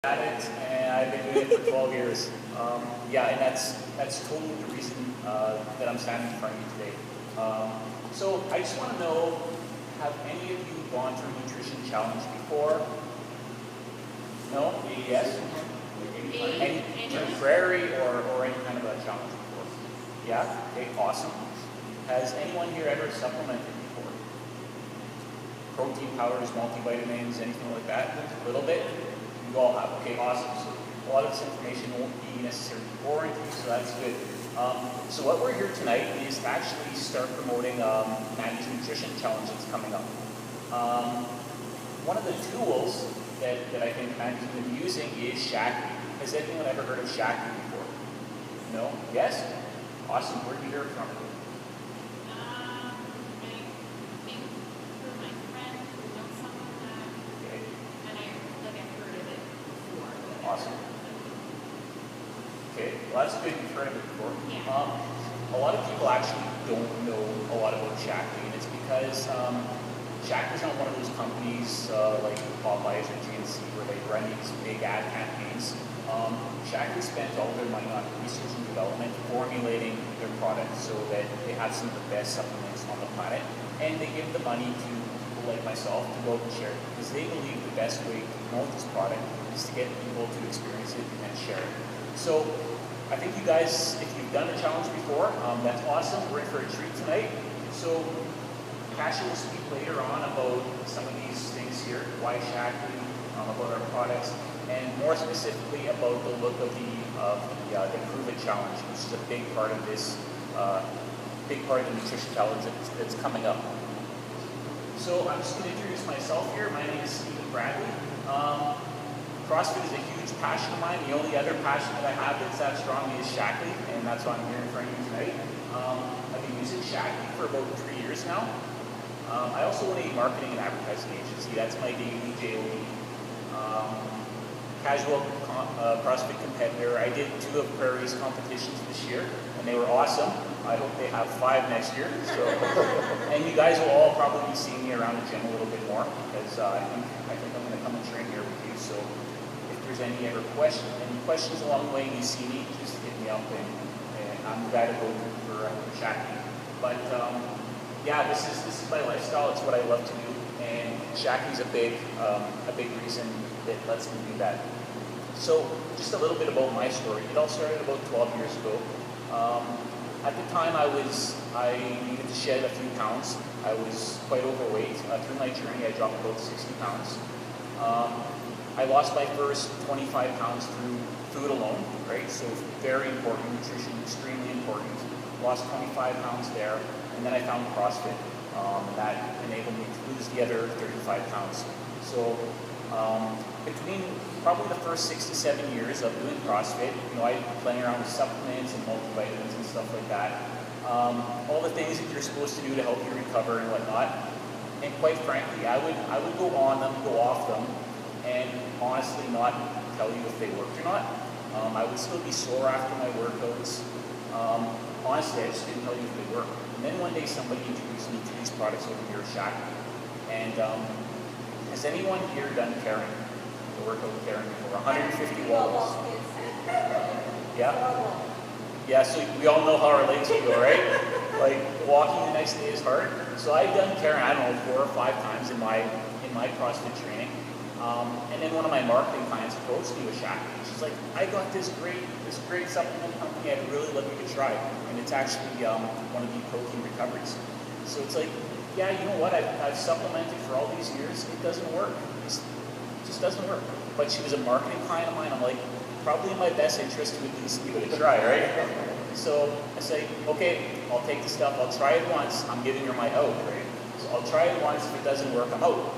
At it, and I've been doing it for 12 years. Yeah, and that's totally the reason that I'm standing in front of you today. So I just want to know, have any of you gone through a nutrition challenge before? No? Yes? Any temporary or any kind of a challenge before? Yeah? Okay, awesome. Has anyone here ever supplemented before? Protein powders, multivitamins, anything like that? A little bit? You all have. Okay, awesome. So a lot of this information won't be necessarily boring to you, so that's good. So what we're here tonight is to actually start promoting Mandy's Nutrition Challenge that's coming up. One of the tools that I think Mandy's going to be using is Shaklee. Has anyone ever heard of Shaklee before? No? Yes? Awesome. Where did you hear it from? Awesome. Okay, well that's good, you've heard of it before. Yeah. A lot of people actually don't know a lot about Shaklee, and it's because Shaklee's not one of those companies like Popeyes or GNC where they run these big ad campaigns. Shaklee spends all their money on research and development, formulating their products so that they have some of the best supplements on the planet, and they give the money to people like myself to go out and share it, because they believe the best way to promote this product is to get people to experience it and share it. So I think you guys, if you've done a challenge before, that's awesome. We're in for a treat tonight. So Kasia will speak later on about some of these things here, why Shaklee, about our products, and more specifically about the look of the Prove It Challenge, which is a big part of this, big part of the nutrition challenge that's coming up. So I'm just going to introduce myself here. My name is Stephen Bradley. CrossFit is a huge passion of mine. The only other passion that I have that's that strong is Shaklee, and that's why I'm here in front of you tonight. I've been using Shaklee for about 3 years now. I also own a marketing and advertising agency. That's my daily JOB. Casual CrossFit competitor. I did 2 of Prairie's competitions this year, and they were awesome. I hope they have 5 next year. So, and you guys will all probably be seeing me around the gym a little bit more, because I think I'm going to come and train here with you. So if there's any questions along the way and you see me, just hit me up, and I'm glad to go for Shaklee. But yeah, this is my lifestyle. It's what I love to do, and Shaklee's a big reason that lets me do that. So just a little bit about my story. It all started about 12 years ago. At the time, I needed to shed a few pounds. I was quite overweight. Through my journey, I dropped about 60 pounds. I lost my first 25 pounds through food alone, right? So very important, nutrition, extremely important. Lost 25 pounds there, and then I found CrossFit. That enabled me to lose the other 35 pounds. So between probably the first 6 to 7 years of doing CrossFit, I playing around with supplements and multivitamins and stuff like that. All the things that you're supposed to do to help you recover and whatnot. And quite frankly, I would go on them, go off them, and honestly not tell you if they worked or not. I would still be sore after my workouts. Honestly, I just didn't tell you if they worked. And then one day somebody introduced me to these products over here, Shaklee. And has anyone here done carrying? The workout carrying before? 150 walls. Yeah? Yeah, so we all know how our legs feel, right? Like walking the next day is hard. So I've done carrying, I don't know, 4 or 5 times in my CrossFit training. And then one of my marketing clients approached me with Shaklee. She's like, I got this great supplement company I'd really love you to try. And it's actually one of the protein recoveries. So it's like, yeah, you know what? I've supplemented for all these years. It doesn't work. It just doesn't work. But she was a marketing client of mine. I'm like, probably in my best interest to at least give it a try, right? So I say, okay, I'll take the stuff. I'll try it once. I'm giving her my out, right? So I'll try it once. If it doesn't work, I'm out.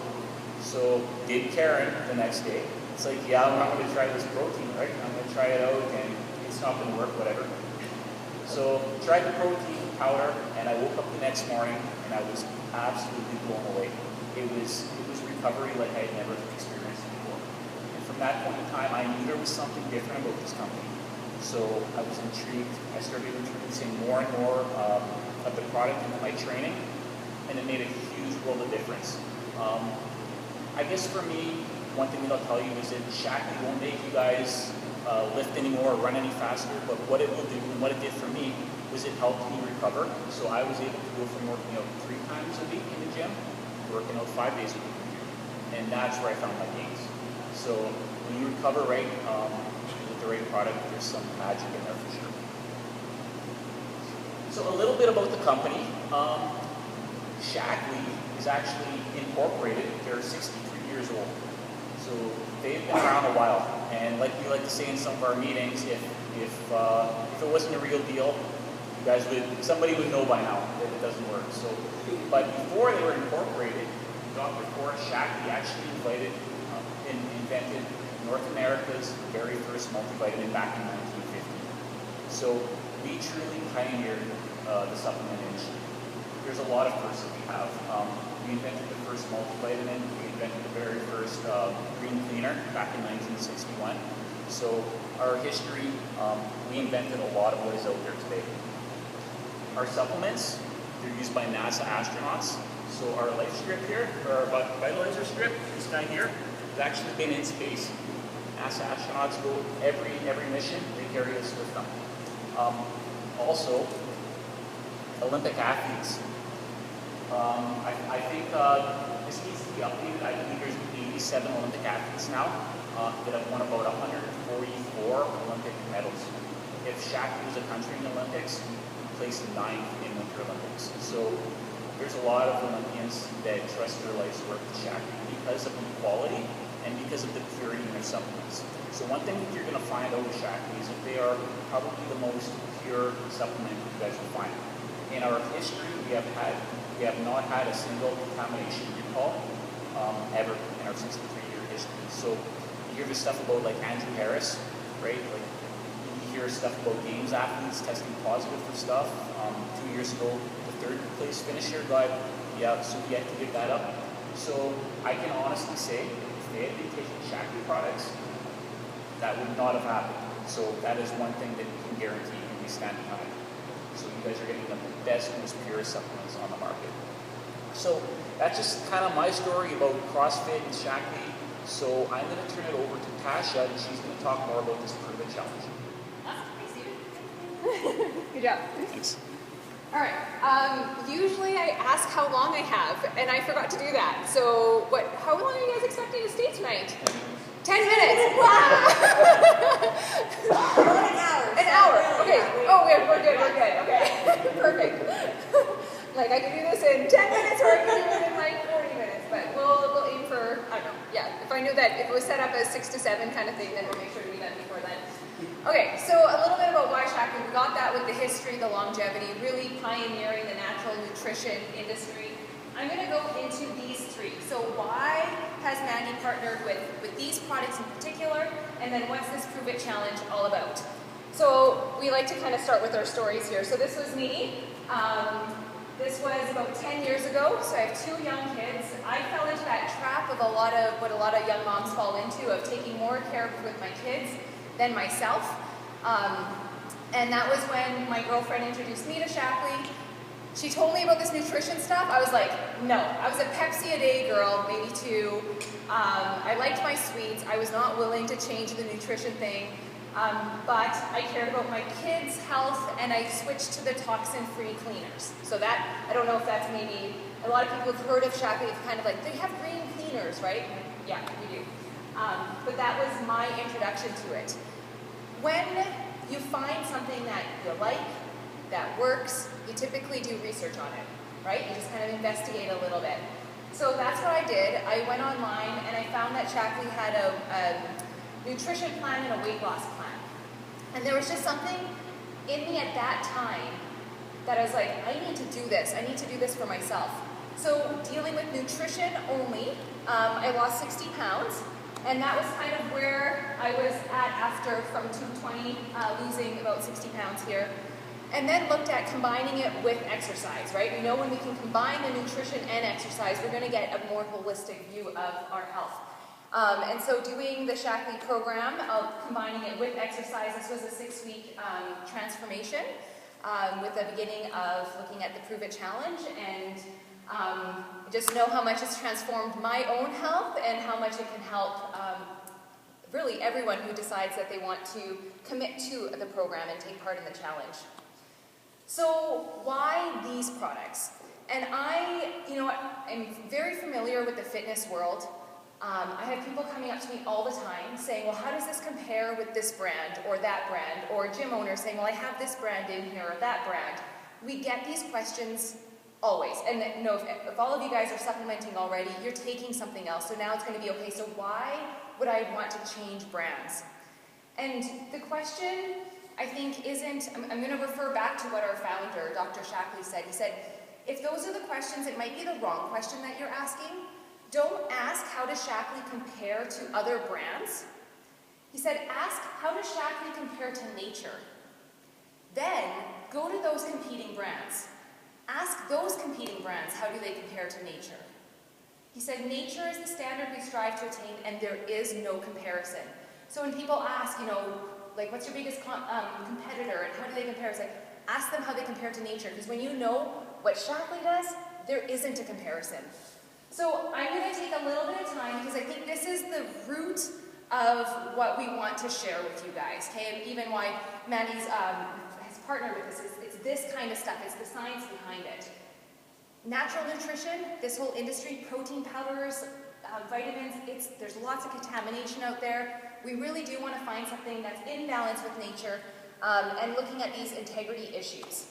So did Karen the next day. It's like, yeah, I'm not going to try this protein, right? I'm going to try it out, and it's not going to work, whatever. So tried the protein powder, and I woke up the next morning, and I was absolutely blown away. It was recovery like I had never experienced before. And from that point in time, I knew there was something different about this company. So I was intrigued. I started introducing more and more of the product into my training, and it made a huge world of difference. I guess for me, one thing that I'll tell you is that Shaklee won't make you guys lift anymore or run any faster, but what it will do and what it did for me was it helped me recover. So I was able to go from working out 3 times a week in the gym, working out 5 days a week in the gym. And that's where I found my gains. So when you recover right, with the right product, there's some magic in there for sure. So a little bit about the company. Shaklee is actually incorporated. They're 63 years old. So they've been around a while. And like we like to say in some of our meetings, if it wasn't a real deal, you guys somebody would know by now that it doesn't work. So, but before they were incorporated, Dr. Forrest Shaklee actually invented North America's very first multivitamin back in 1950. So we truly pioneered the supplement industry. There's a lot of firsts that we have. We invented the first multivitamin. We invented the very first green cleaner back in 1961. So our history, we invented a lot of what is out there today. Our supplements, they're used by NASA astronauts. So our life strip here, or our vitalizer strip, this guy here, has actually been in space. NASA astronauts go every mission, they carry this with them. Also, Olympic athletes. I think this needs to be updated. I believe there's 87 Olympic athletes now that have won about 144 Olympic medals. If Shaklee was a country in the Olympics, we placed 9th in Winter Olympics. So there's a lot of Olympians that trust their life's work to Shaklee because of the quality and because of the purity in their supplements. So one thing that you're going to find out with Shaklee is that they are probably the most pure supplement you guys will find. In our history, we have not had a single contamination recall ever in our 63-year history. So you hear this stuff about like Andrew Harris, right? Like you hear stuff about games athletes testing positive for stuff. 2 years ago, the 3rd place finisher got, so we had to give that up. So I can honestly say, if they had been taking Shaklee products, that would not have happened. So that is one thing that we can guarantee and we stand behind. So you guys are getting the best, most pure supplements on the market. So that's just kind of my story about CrossFit and Shaklee. So I'm going to turn it over to Tasha, and she's going to talk more about this Prove It Challenge. Awesome. Thanks, Steven. Good job. Thanks. All right. Usually I ask how long I have, and I forgot to do that. So how long are you guys expecting to stay tonight? 10 minutes. Wow. An hour. An hour. Okay. Oh, we're good. Okay. Perfect. Like I can do this in 10 minutes, or I can do it in like 40 minutes. But we'll aim for, I don't know. Yeah. If I knew that if it was set up as 6 to 7 kind of thing, then we'll make sure to do that before then. Okay. So a little bit about why Shaklee. We got that with the history, the longevity, really pioneering the natural nutrition industry. I'm going to go into these 3. So why has Maggie partnered with these products in particular, and then what's this Prove It Challenge all about? So we like to kind of start with our stories here. So this was me. This was about 10 years ago, so I have 2 young kids. I fell into that trap of what a lot of young moms fall into, of taking more care with my kids than myself. And that was when my girlfriend introduced me to Shaklee. She told me about this nutrition stuff. I was like, no. I was a Pepsi a day girl, maybe 2. I liked my sweets. I was not willing to change the nutrition thing. But I cared about my kids' health, and I switched to the toxin-free cleaners. So that, I don't know if that's maybe, a lot of people have heard of Shaklee, it's kind of like, they have green cleaners, right? Yeah, we do. But that was my introduction to it. When you find something that you like, that works, you typically do research on it, right? You just kind of investigate a little bit. So that's what I did. I went online and I found that Shaklee had a nutrition plan and a weight loss plan. And there was just something in me at that time that I was like, I need to do this. I need to do this for myself. So dealing with nutrition only, I lost 60 pounds. And that was kind of where I was at after from 220, losing about 60 pounds here. And then looked at combining it with exercise, right? We know when we can combine the nutrition and exercise, we're going to get a more holistic view of our health. And so doing the Shaklee program of combining it with exercise, this was a 6-week transformation with the beginning of looking at the Prove It Challenge. And just know how much it's transformed my own health and how much it can help really everyone who decides that they want to commit to the program and take part in the challenge. So why these products? And I'm very familiar with the fitness world. I have people coming up to me all the time saying, well, how does this compare with this brand or that brand? Or gym owners saying, well, I have this brand in here or that brand. We get these questions always. And if all of you guys are supplementing already, you're taking something else. So now it's going to be, okay, so why would I want to change brands? And the question, I think, isn't, I'm going to refer back to what our founder, Dr. Shackley, said. He said, if those are the questions, it might be the wrong question that you're asking. Don't ask how does Shackley compare to other brands. He said, ask how does Shackley compare to nature. Then go to those competing brands. Ask those competing brands, how do they compare to nature? He said, nature is the standard we strive to attain, and there is no comparison. So when people ask, like, what's your biggest competitor, and how do they compare? It's like, ask them how they compare to nature, because when you know what Shackley does, there isn't a comparison. So I'm going to take a little bit of time, because I think this is the root of what we want to share with you guys, okay? And even why Mandy's has partnered with us, it's this kind of stuff, it's the science behind it. Natural nutrition, this whole industry, protein powders, vitamins, there's lots of contamination out there. We really do want to find something that's in balance with nature and looking at these integrity issues.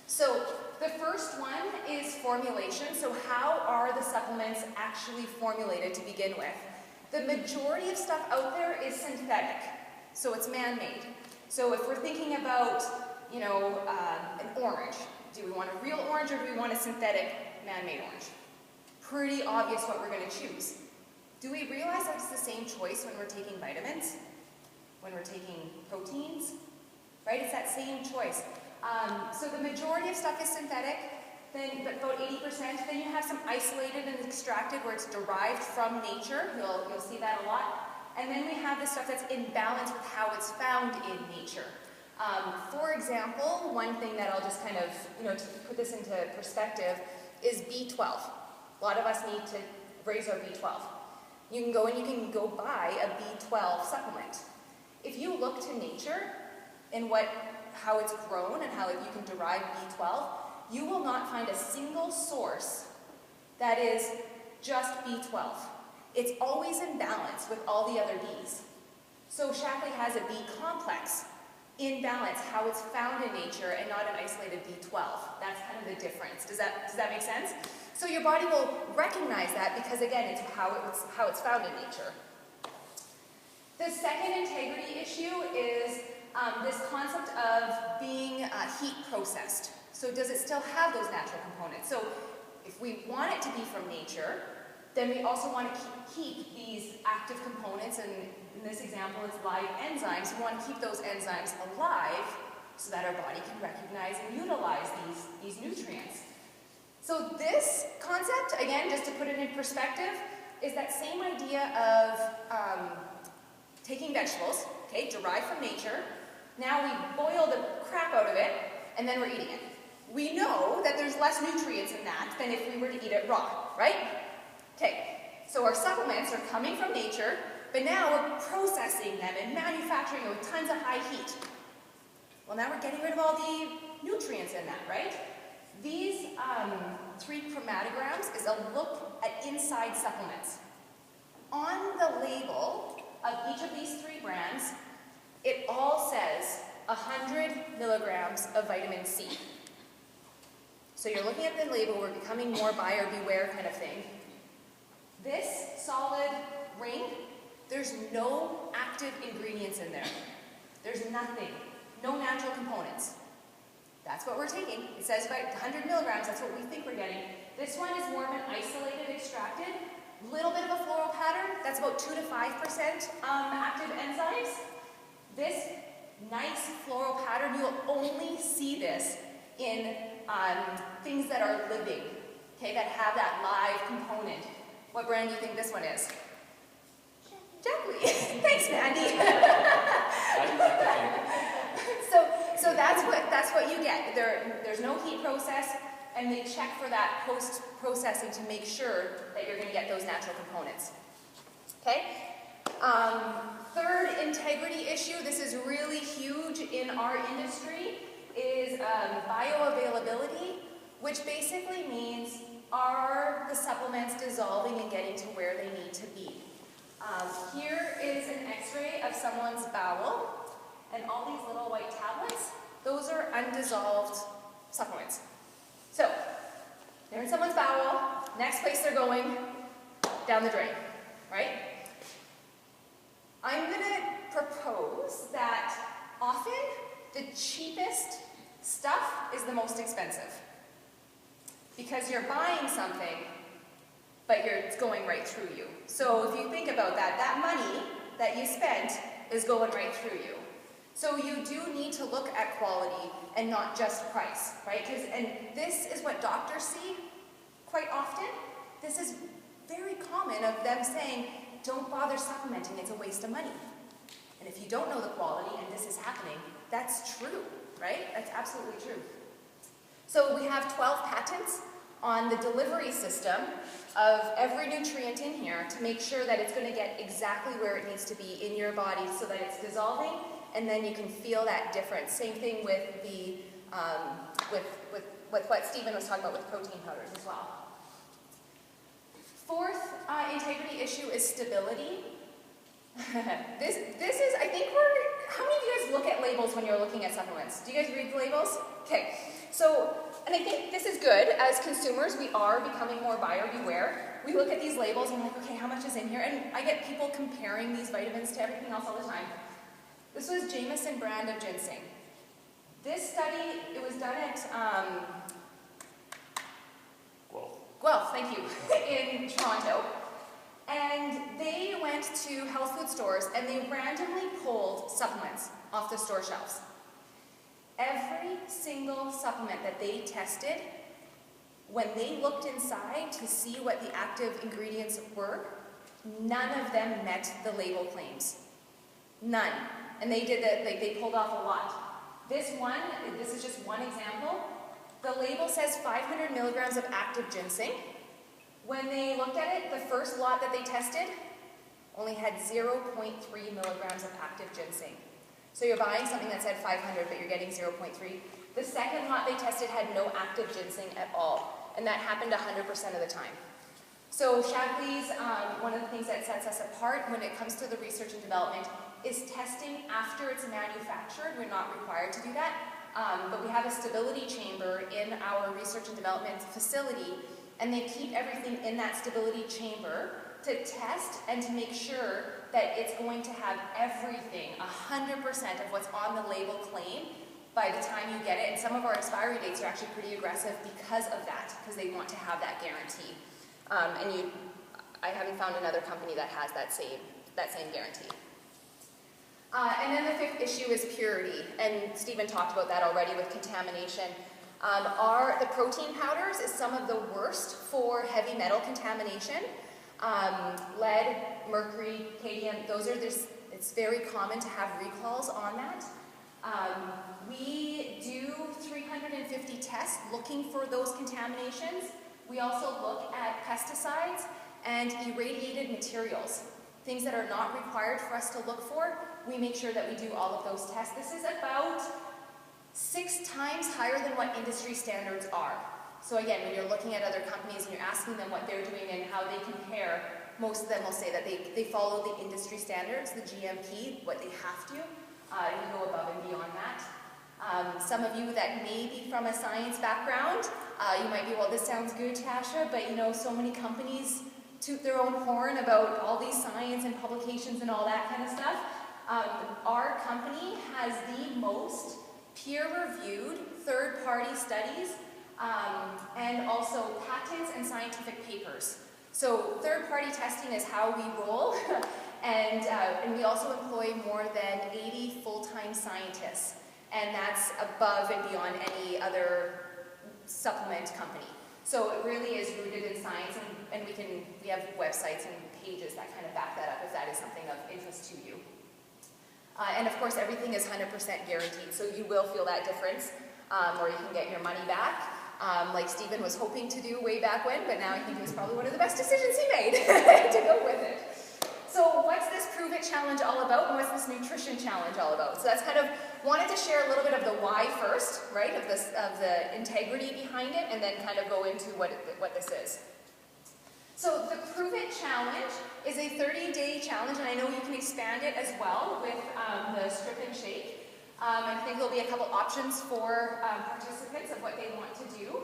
So the first one is formulation. So how are the supplements actually formulated to begin with? The majority of stuff out there is synthetic, so it's man-made. So if we're thinking about, an orange, do we want a real orange or do we want a synthetic man-made orange? Pretty obvious what we're going to choose. Do we realize that it's the same choice when we're taking vitamins? When we're taking proteins? Right? It's that same choice. So the majority of stuff is synthetic, but about 80%. Then you have some isolated and extracted where it's derived from nature. You'll see that a lot. And then we have the stuff that's in balance with how it's found in nature. For example, one thing that I'll just kind of, to put this into perspective is B12. A lot of us need to raise our B12. You can go and you can go buy a B12 supplement. If you look to nature and how it's grown and how you can derive B12, you will not find a single source that is just B12. It's always in balance with all the other Bs. So Shackley has a B complex in balance, how it's found in nature and not an isolated B12. That's kind of the difference. Does that make sense? So your body will recognize that because, again, it's how it's found in nature. The second integrity issue is this concept of being heat processed. So does it still have those natural components? So if we want it to be from nature, then we also want to keep these active components, and in this example it's live enzymes. We want to keep those enzymes alive so that our body can recognize and utilize these nutrients. So this concept, again, just to put it in perspective, is that same idea of taking vegetables, okay, derived from nature. Now we boil the crap out of it, and then we're eating it. We know that there's less nutrients in that than if we were to eat it raw, right? Okay, so our supplements are coming from nature, but now we're processing them and manufacturing them with tons of high heat. Well, now we're getting rid of all the nutrients in that, right? These 3 chromatograms is a look at inside supplements. On the label of each of these 3 brands, it all says 100 milligrams of vitamin C. So you're looking at the label, we're becoming more buyer beware kind of thing. This solid ring, there's no active ingredients in there. There's nothing, no natural components. That's what we're taking. It says about 100 milligrams, that's what we think we're getting. This one is more of an isolated extracted, little bit of a floral pattern, that's about 2 to 5% active enzymes. This nice floral pattern, you'll only see this in things that are living, okay, that have that live component. What brand do you think this one is? Shackley. Thanks, Mandy. So that's what you get. There's no heat process. and they check for that post-processing to make sure that you're going to get those natural components. Okay? Third integrity issue, this is really huge in our industry, is bioavailability, which basically means, are the supplements dissolving and getting to where they need to be? Here is an x-ray of someone's bowel, and all these little white tablets, those are undissolved supplements. So, they're in someone's bowel, next place they're going, down the drain, right? I'm going to propose that often the cheapest stuff is the most expensive. Because you're buying something, but it's going right through you. So if you think about that, that money that you spent is going right through you. So you do need to look at quality and not just price, right? And this is what doctors see quite often. This is very common of them saying, don't bother supplementing, it's a waste of money. And if you don't know the quality and this is happening, that's true, right? That's absolutely true. So we have 12 patents on the delivery system of every nutrient in here to make sure that it's going to get exactly where it needs to be in your body so that it's dissolving, and then you can feel that difference. Same thing with the with what Stephen was talking about with protein powders as well. Fourth integrity issue is stability. This is, I think how many of you guys look at labels when you're looking at supplements? Do you guys read the labels? Okay, so, and I think this is good. As consumers, we are becoming more buyer beware. We look at these labels and we're like, okay, how much is in here? And I get people comparing these vitamins to everything else all the time. This was Jameson brand of ginseng. This study, it was done at Guelph, thank you, in Toronto. And they went to health food stores and they randomly pulled supplements off the store shelves. Every single supplement that they tested, when they looked inside to see what the active ingredients were, none of them met the label claims. None. And they did that, they pulled off a lot. This is just one example. The label says 500 milligrams of active ginseng. When they looked at it, the first lot that they tested only had 0.3 milligrams of active ginseng. So you're buying something that said 500, but you're getting 0.3. The second lot they tested had no active ginseng at all, and that happened 100% of the time. So Shaklee's, one of the things that sets us apart when it comes to the research and development is testing after it's manufactured. We're not required to do that, but we have a stability chamber in our research and development facility, and they keep everything in that stability chamber to test and to make sure that it's going to have everything, 100% of what's on the label claim by the time you get it. And some of our expiry dates are actually pretty aggressive because of that, because they want to have that guarantee. I haven't found another company that has that same guarantee. And then the fifth issue is purity, and Stephen talked about that already with contamination. The protein powders is some of the worst for heavy metal contamination. Lead, mercury, cadmium, it's very common to have recalls on that. We do 350 tests looking for those contaminations. We also look at pesticides and irradiated materials, things that are not required for us to look for. We make sure that we do all of those tests. This is about 6 times higher than what industry standards are. So again, when you're looking at other companies and you're asking them what they're doing and how they compare, most of them will say that they follow the industry standards, the GMP, what they have to. You go above and beyond that. Some of you that may be from a science background, you might be, well, this sounds good, Tasha, but you know, so many companies toot their own horn about all these science and publications and all that kind of stuff. Our company has the most peer-reviewed third-party studies and also patents and scientific papers. So third-party testing is how we roll, and we also employ more than 80 full-time scientists, and that's above and beyond any other supplement company. So it really is rooted in science, and we have websites and pages that kind of back that up if that is something of interest to you. And of course, everything is 100% guaranteed, so you will feel that difference, or you can get your money back. like Stephen was hoping to do way back when, but now I think it was probably one of the best decisions he made to go with it. So what's this Prove It Challenge all about, and what's this Nutrition Challenge all about? So that's kind of, wanted to share a little bit of the why first, right, of the integrity behind it, and then kind of go into what this is. So the Prove It Challenge is a 30-day challenge, and I know you can expand it as well with the Strip and Shake. I think there'll be a couple options for participants of what they want to do.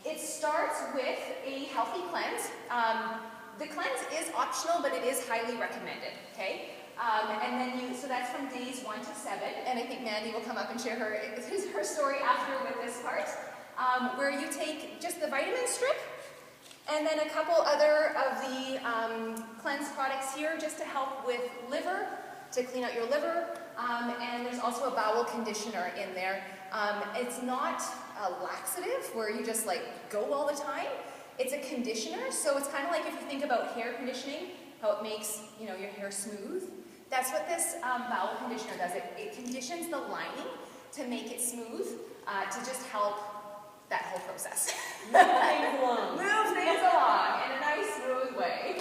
It starts with a healthy cleanse. The cleanse is optional, but it is highly recommended, okay? And then so that's from days 1 to 7, and I think Mandy will come up and share her story after with this part, where you take just the vitamin strip, and then a couple other of the cleanse products here just to help with liver, to clean out your liver, and there's also a bowel conditioner in there. It's not a laxative where you just like go all the time. It's a conditioner, so it's kind of like if you think about hair conditioning, how it makes your hair smooth. That's what this bowel conditioner does. It conditions the lining to make it smooth, to just help that whole process. Move things along. Move things along in a nice, smooth way.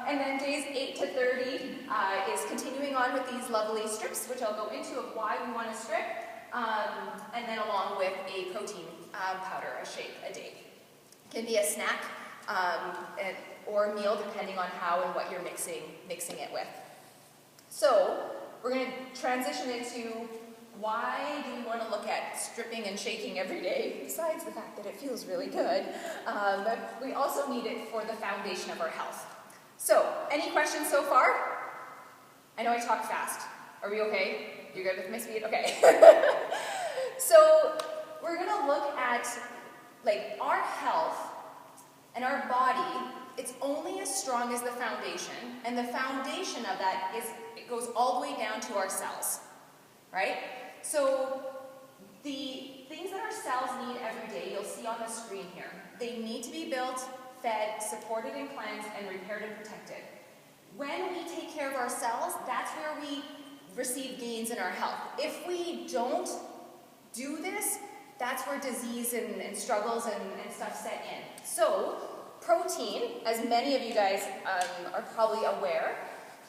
And then days 8 to 30 is continuing on with these lovely strips, which I'll go into of why we want to strip, and then along with a protein powder, a shake a day. It can be a snack or a meal depending on how and what you're mixing it with. So we're going to transition into why do we want to look at stripping and shaking every day, besides the fact that it feels really good. We also need it for the foundation of our health. So, any questions so far? I know I talk fast. Are we okay? You good with my speed? Okay. So, we're going to look at like our health and our body. It's only as strong as the foundation, and the foundation of that it goes all the way down to our cells, right? So the things that our cells need every day, you'll see on the screen here. They need to be built, fed, supported and cleansed, and repaired and protected. When we take care of our cells, that's where we receive gains in our health. If we don't do this, that's where disease and struggles and stuff set in. So protein, as many of you guys are probably aware,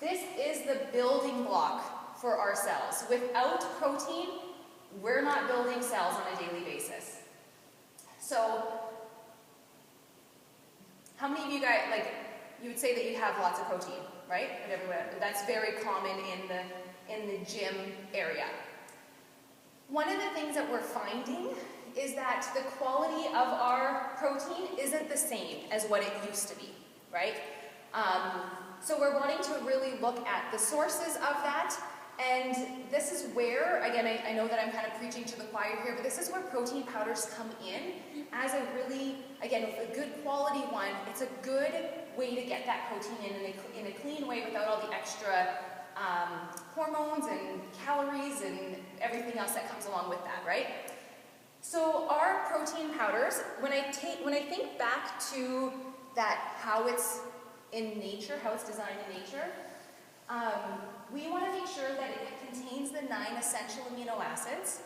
this is the building block for our cells. Without protein, we're not building cells on a daily basis. So, how many of you guys, you would say that you have lots of protein, right? That's very common in the gym area. One of the things that we're finding is that the quality of our protein isn't the same as what it used to be, right? So we're wanting to really look at the sources of that. And this is where, again, I know that I'm kind of preaching to the choir here, but this is where protein powders come in as a really, again, a good quality one. It's a good way to get that protein in a clean way without all the extra hormones and calories and everything else that comes along with that, right? So our protein powders, when I think back to that, how it's in nature, how it's designed in nature, we want to make sure that it contains the 9 essential amino acids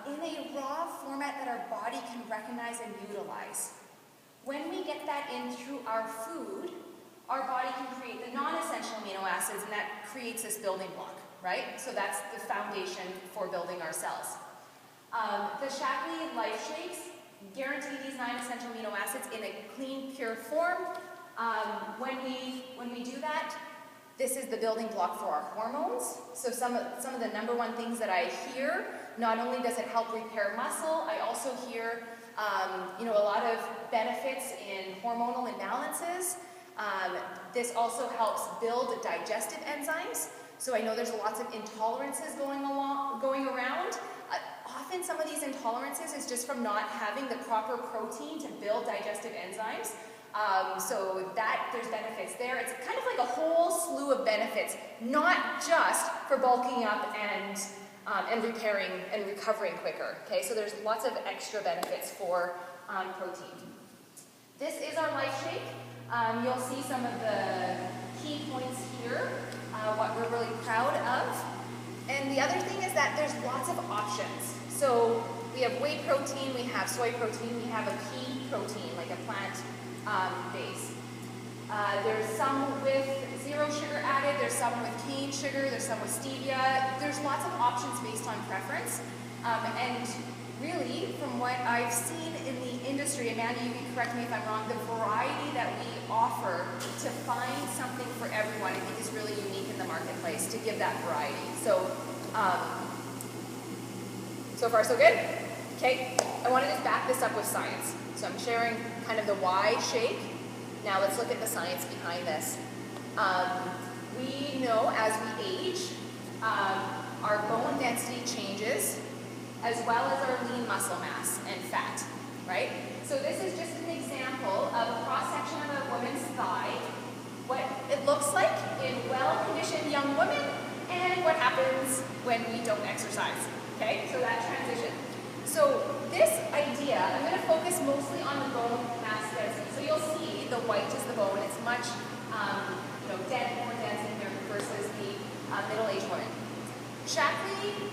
in a raw format that our body can recognize and utilize. When we get that in through our food, our body can create the non-essential amino acids, and that creates this building block, right? So that's the foundation for building our cells. The Shaklee Life Shakes guarantee these 9 essential amino acids in a clean, pure form. When we do that, this is the building block for our hormones. So some of the number one things that I hear, not only does it help repair muscle, I also hear a lot of benefits in hormonal imbalances. This also helps build digestive enzymes. So I know there's lots of intolerances going around. Often some of these intolerances is just from not having the proper protein to build digestive enzymes. So there's benefits there. It's kind of like a whole slew of benefits, not just for bulking up and repairing and recovering quicker. Okay, so there's lots of extra benefits for protein. This is our Life Shake. You'll see some of the key points here, what we're really proud of. And the other thing is that there's lots of options. So we we have whey protein, we have soy protein, we have a pea protein, like a plant base. There's some with 0 sugar added, there's some with cane sugar, there's some with stevia. There's lots of options based on preference. And really, from what I've seen in the industry, Amanda, you can correct me if I'm wrong, the variety that we offer to find something for everyone, I think is really unique in the marketplace to give that variety. So, so far so good? Okay, I want to just back this up with science. So I'm sharing kind of the why shake. Now let's look at the science behind this. We know as we age, our bone density changes, as well as our lean muscle mass and fat, right? So this is just an example of a cross-section of a woman's thigh, what it looks like in well-conditioned young women, and what happens when we don't exercise, okay? So that transition. So this idea, I'm going to focus mostly on the bone mass density. So you'll see the white is the bone. It's much more dense in here versus the middle-aged woman. Shaklee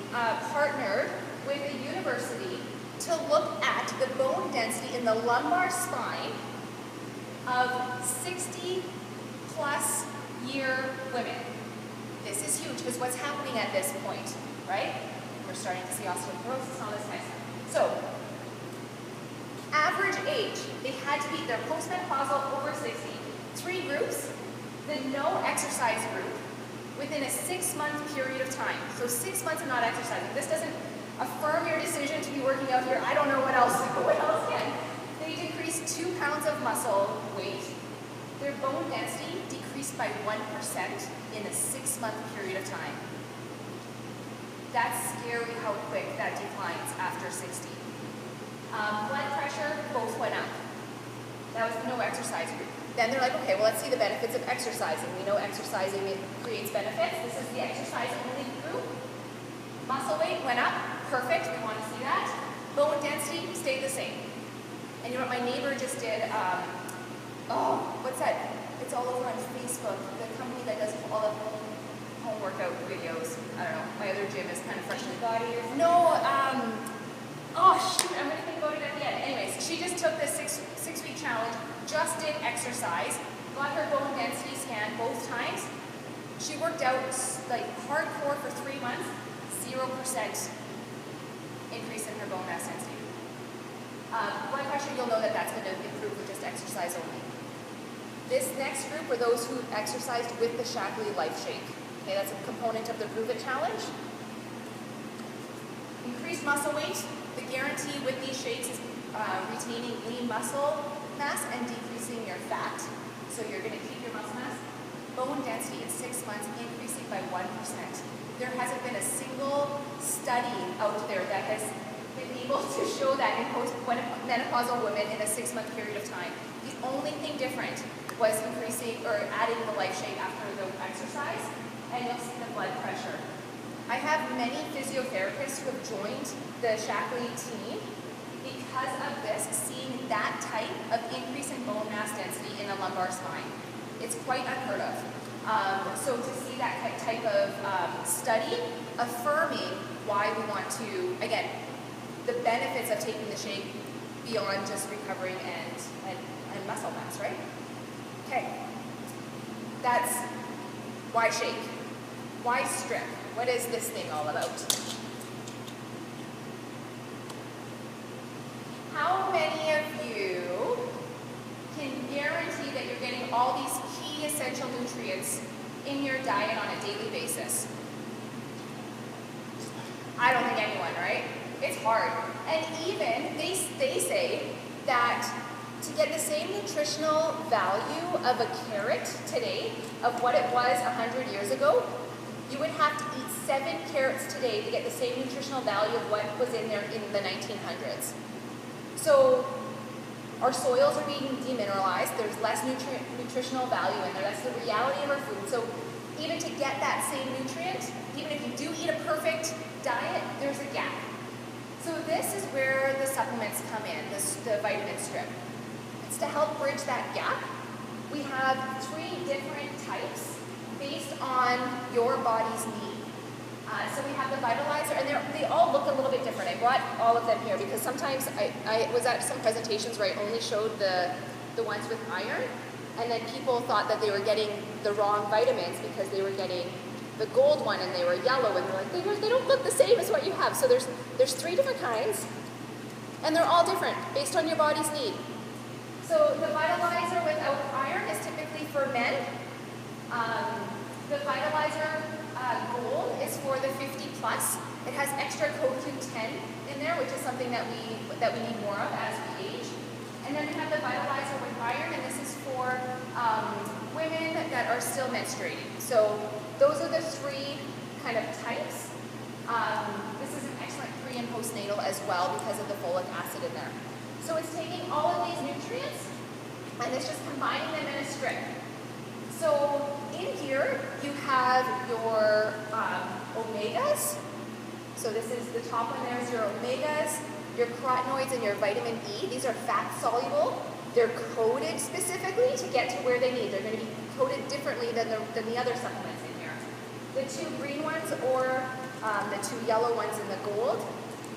partnered with a university to look at the bone density in the lumbar spine of 60-plus year women. This is huge because what's happening at this point, right? We're starting to see osteoporosis and all this kind of stuff. So, average age, they had to be, they're postmenopausal over 60. 3 groups, the no exercise group, within a 6-month period of time. So 6 months of not exercising. This doesn't affirm your decision to be working out here. I don't know what else can. They decreased 2 pounds of muscle weight. Their bone density decreased by 1% in a 6-month period of time. That's scary how quick that declines after 60. Blood pressure, both went up. That was the no exercise group. Then they're like, okay, well, let's see the benefits of exercising. We know exercising creates benefits. This is the exercise-only group. Muscle weight went up. Perfect. We want to see that. Bone density stayed the same. And you know what my neighbor just did? What's that? It's all over on Facebook. The company that does all the home workout videos. I don't know. My other gym is kind of freshly body. No. I'm going to think about it at the end. Anyways, she just took this six-week challenge, just did exercise, got her bone density scan both times. She worked out like hardcore for 3 months, 0% increase in her bone mass density. Blood pressure, you'll know that that's going to improve with just exercise only. This next group were those who exercised with the Shaklee Life Shake. Okay, that's a component of the Prove It Challenge. Increased muscle weight. The guarantee with these shakes is retaining lean muscle mass and decreasing your fat. So you're going to keep your muscle mass. Bone density in 6 months increasing by 1%. There hasn't been a single study out there that has been able to show that in post-menopausal women in a 6-month period of time. The only thing different was increasing or adding the Life Shake after the exercise, and you'll see the blood pressure. I have many physiotherapists who have joined the Shaklee team because of this, seeing that type of increase in bone mass density in the lumbar spine. It's quite unheard of. So to see that type of study affirming why we want to, again, the benefits of taking the shake beyond just recovering and muscle mass, right? Okay, that's why shake. Why strip? What is this thing all about? How many of you can guarantee that you're getting all these key essential nutrients in your diet on a daily basis? I don't think anyone, right? It's hard. And even they say that to get the same nutritional value of a carrot today of what it was 100 years ago, you would have to eat 7 carrots today to get the same nutritional value of what was in there in the 1900s. So our soils are being demineralized. There's less nutritional value in there. That's the reality of our food. So even to get that same nutrient, even if you do eat a perfect diet, there's a gap. So this is where the supplements come in, the vitamin strip. It's to help bridge that gap. We have 3 different types based on your body's need. So we have the Vitalizer, and they all look a little bit different. I brought all of them here because sometimes I was at some presentations where I only showed the ones with iron, and then people thought that they were getting the wrong vitamins because they were getting the gold one and they were yellow, and they're like, they don't look the same as what you have. So there's 3 different kinds, and they're all different based on your body's need. So the Vitalizer without iron is typically for men. The Vitalizer Gold is for the 50 plus. It has extra CoQ10 in there, which is something that we need more of as we age. And then we have the Vitalizer with iron, and this is for women that are still menstruating. So those are the 3 kind of types. This is an excellent pre and postnatal as well because of the folic acid in there. So it's taking all of these nutrients and it's just combining them in a strip. So in here you have your omegas. So this is the top one there is your omegas, your carotenoids, and your vitamin E. These are fat soluble. They're coded specifically to get to where they need. They're going to be coded differently than the other supplements in here. The 2 green ones or the 2 yellow ones in the gold,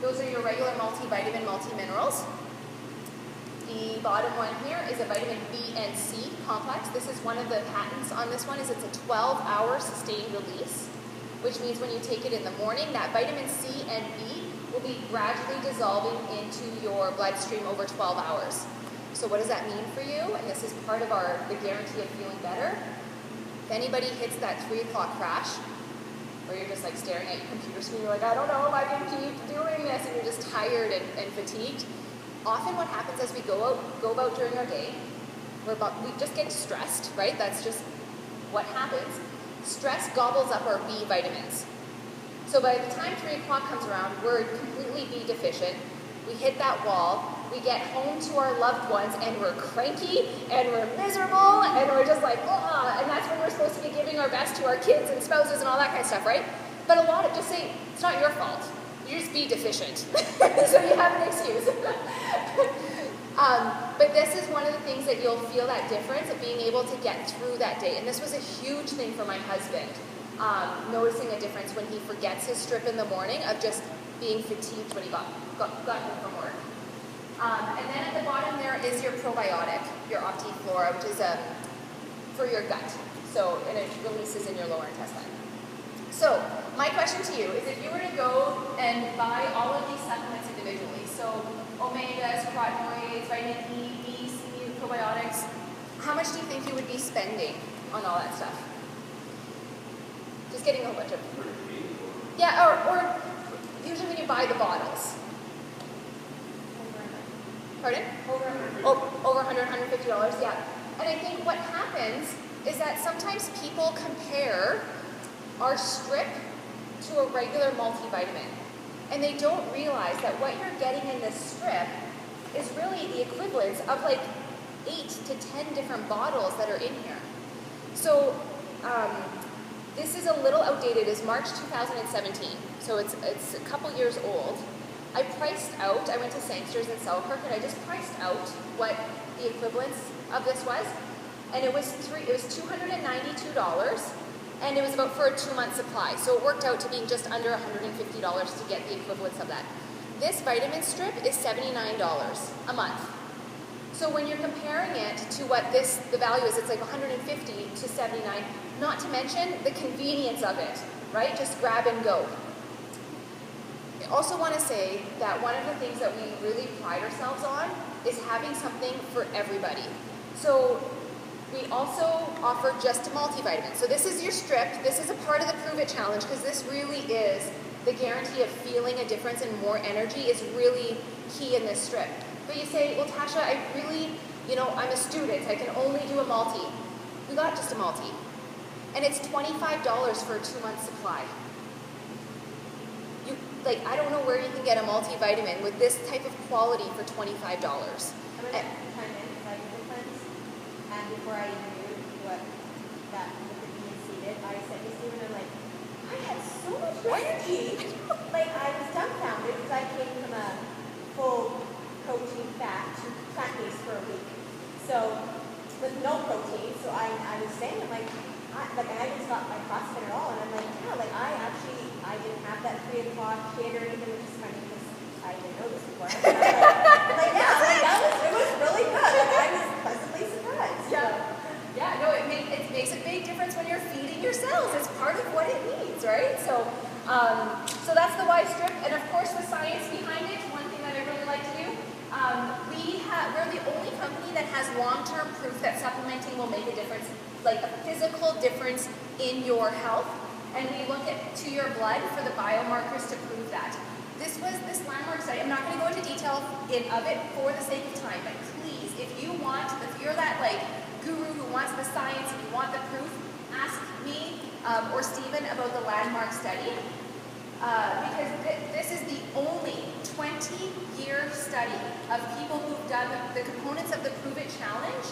those are your regular multivitamin, multiminerals. The bottom one here is a vitamin B and C complex. This is one of the patents on this one, is it's a 12-hour sustained release, which means when you take it in the morning, that vitamin C and B will be gradually dissolving into your bloodstream over 12 hours. So what does that mean for you? And this is part of the guarantee of feeling better. If anybody hits that 3 o'clock crash, where you're just like staring at your computer screen, you're like, I don't know if I can keep doing this, and you're just tired and fatigued. Often what happens as we go about during our day, we just get stressed, right? That's just what happens. Stress gobbles up our B vitamins. So by the time 3 o'clock comes around, we're completely B deficient. We hit that wall, we get home to our loved ones, and we're cranky, and we're miserable, and we're just like, ugh, and that's when we're supposed to be giving our best to our kids and spouses and all that kind of stuff, right? But a lot of, just say, it's not your fault. You're just B deficient. So you have an excuse. But this is one of the things that you'll feel that difference of being able to get through that day. And this was a huge thing for my husband, noticing a difference when he forgets his strip in the morning of just being fatigued when he got home from work. And then at the bottom there is your probiotic, your Optiflora, which is for your gut. So, and it releases in your lower intestine. So, my question to you is if you were to go and buy all of these supplements individually, so omegas, carotenoids, vitamin E, B, C, probiotics, how much do you think you would be spending on all that stuff? Just getting a whole bunch of... Yeah, or usually when you buy the bottles. Pardon? Over $100, $150, yeah. And I think what happens is that sometimes people compare our strip to a regular multivitamin. And they don't realize that what you're getting in this strip is really the equivalent of like 8 to 10 different bottles that are in here. So this is a little outdated. It's March 2017. So it's a couple years old. I priced out, I went to Sangster's in Selkirk, and I just priced out what the equivalence of this was. And it was $292, and it was about for a 2-month supply. So it worked out to being just under $150 to get the equivalence of that. This vitamin strip is $79 a month. So when you're comparing it to what the value is, it's like $150 to $79, not to mention the convenience of it, right? Just grab and go. I also want to say that one of the things that we really pride ourselves on is having something for everybody. So we also offer just a multivitamin. So this is your strip. This is a part of the Prove It Challenge because this really is the guarantee of feeling a difference and more energy is really key in this strip. But you say, well, Tasha, I really, I'm a student. I can only do a multi. We got just a multi. And it's $25 for a 2-month supply. I don't know where you can get a multivitamin with this type of quality for $25. I'm going to chime in because I did the cleanse, and before I even knew what that with the being seated, I said to Stephen, I'm like, I had so much energy. I was dumbfounded because I came from a full protein fat to plant-based for a week. So with no protein, so I was saying, I haven't stopped my CrossFit at all, and I'm like, yeah, I did o'clock hit or anything, which is funny because I didn't know this before. Like, yeah, it was really good. Like, I was pleasantly surprised. Yeah, no, it makes a big difference when you're feeding your cells. It's part of what it needs, right? So, so that's the Y strip, and of course the science behind it. One thing that I really like to do, we're the only company that has long-term proof that supplementing will make a difference, like a physical difference in your health. And we look to your blood for the biomarkers to prove that. This landmark study. I'm not going to go into detail of it for the sake of time, but please, if you're that like guru who wants the science, if you want the proof, ask me or Stephen about the landmark study, because this is the only 20-year study of people who've done the components of the Prove It Challenge,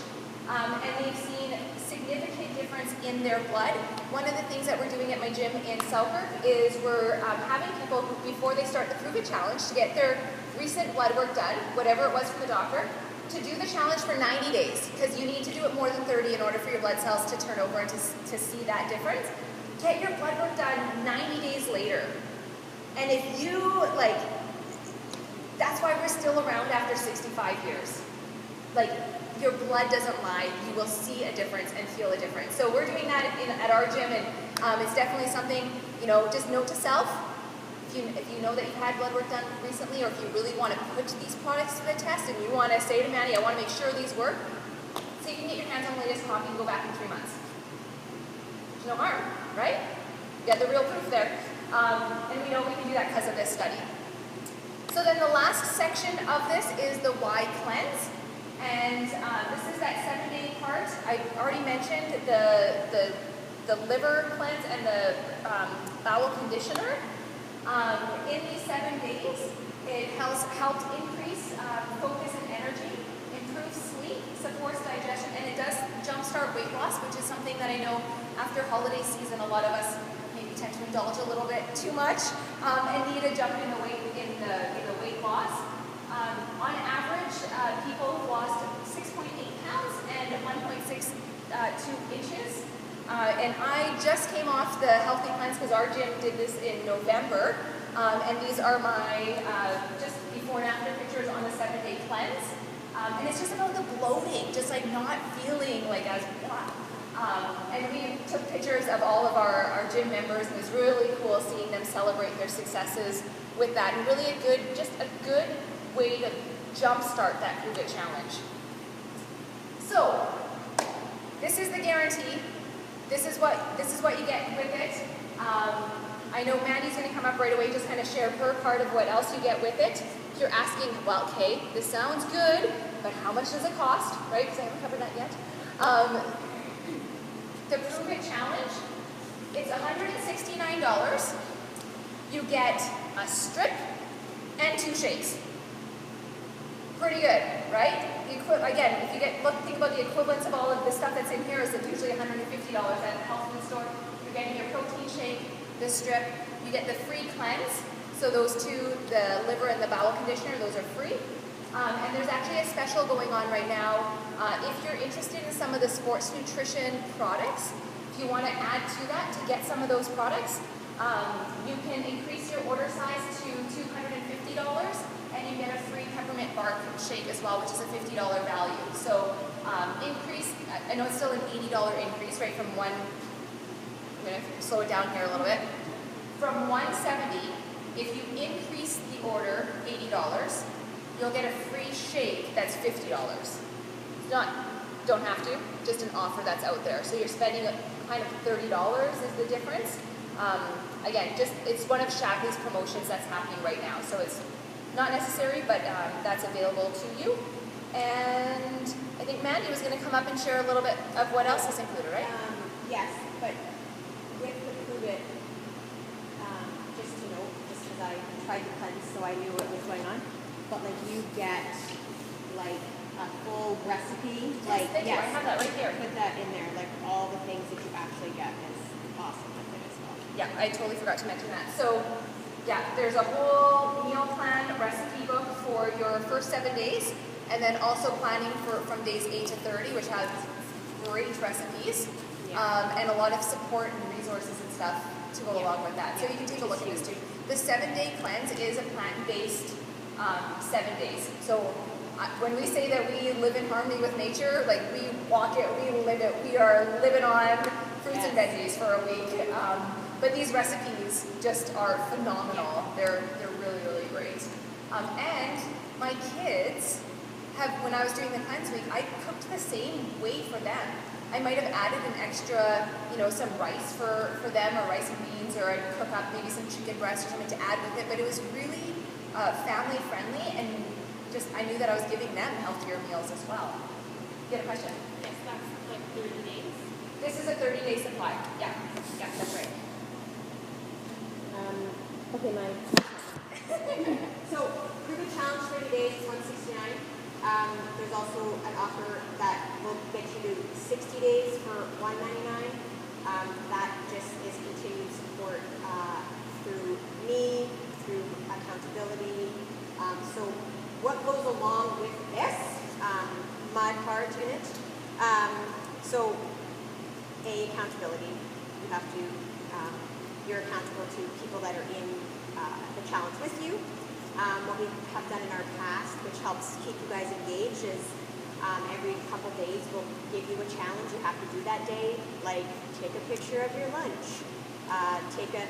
and they've seen significant difference in their blood. One of the things that we're doing at my gym in Selkirk is we're having people, before they start the Prove It Challenge, to get their recent blood work done, whatever it was from the doctor, to do the challenge for 90 days, because you need to do it more than 30 in order for your blood cells to turn over and to see that difference. Get your blood work done 90 days later. And if you, like, that's why we're still around after 65 years. Like, your blood doesn't lie. You will see a difference and feel a difference. So we're doing that at our gym, and it's definitely something, just note to self. If you know that you've had blood work done recently, or if you really want to put these products to the test and you want to say to Maddie, I want to make sure these work, so you can get your hands on the latest copy and go back in 3 months. There's no harm, right? You got the real proof there. And we know we can do that because of this study. So then the last section of this is the Y cleanse. And this is that 7-day part. I already mentioned the liver cleanse and the bowel conditioner. In these 7 days, it has helped increase focus and energy, improves sleep, supports digestion, and it does jumpstart weight loss, which is something that I know after holiday season, a lot of us maybe tend to indulge a little bit too much and need a jump in the weight loss. On average, people have lost 6.8 pounds and 1.62 inches. And I just came off the Healthy Cleanse because our gym did this in November. And these are my just before and after pictures on the 7-day cleanse. And it's just about the bloating, just like not feeling like as blah. And we took pictures of all of our gym members, and it was really cool seeing them celebrate their successes with that. And really just a good way to jumpstart that Prove It Challenge. So, this is the guarantee. This is what you get with it. I know Mandy's going to come up right away, just kind of share her part of what else you get with it. If you're asking, well, okay, this sounds good, but how much does it cost, right? Because I haven't covered that yet. The Prove It Challenge, it's $169. You get a strip and 2 shakes. Pretty good, right? Again, if you think about the equivalents of all of the stuff that's in here, is usually $150 at the health food store. You're getting your protein shake, the strip, you get the free cleanse. So those two, the liver and the bowel conditioner, those are free. And there's actually a special going on right now. If you're interested in some of the sports nutrition products, if you want to add to that to get some of those products, you can increase your order size to $250, and you get a free peppermint bark shake as well, which is a $50 value. So increase, I know it's still an $80 increase, right, from I'm going to slow it down here a little bit. From $170, if you increase the order $80, you'll get a free shake that's $50. Don't have to, just an offer that's out there. So you're spending kind of $30 is the difference. Again, it's one of Shaklee's promotions that's happening right now. So it's not necessary, but that's available to you. And I think Mandy was going to come up and share a little bit of what else is included, right? Yes, but with the Prove It, just to note, just because I tried the cleanse, so I knew what was going on. But like you get like a full recipe. Yes, thank you. I have that right here. Put that in there. Like all the things that you actually get is awesome with it as well. Yeah, I totally forgot to mention that. So yeah, there's a whole meal plan recipe book for your first 7 days, and then also planning from days 8 to 30, which has great recipes, and a lot of support and resources and stuff to go along with that. So you can take a look at this too. The 7-day cleanse is a plant-based 7 days. So when we say that we live in harmony with nature, like we walk it, we live it, we are living on fruits and veggies for a week. But these recipes just are phenomenal. They're really, really great. And my kids have, when I was doing the cleanse week, I cooked the same way for them. I might have added an extra, some rice for them, or rice and beans, or I'd cook up maybe some chicken breast or something to add with it, but it was really family friendly, and just, I knew that I was giving them healthier meals as well. You had a question? Yes, that's like 30 days. This is a 30-day supply. Yeah, that's right. Okay, mine. So, through the challenge 30 days is $169. There's also an offer that will get you to 60 days for $199. That just is continued support through me, through accountability. So what goes along with this, my part in it, so accountability. You have to, you're accountable to people that are in the challenge with you. What we have done in our past, which helps keep you guys engaged, is every couple days we'll give you a challenge you have to do that day, like take a picture of your lunch, take a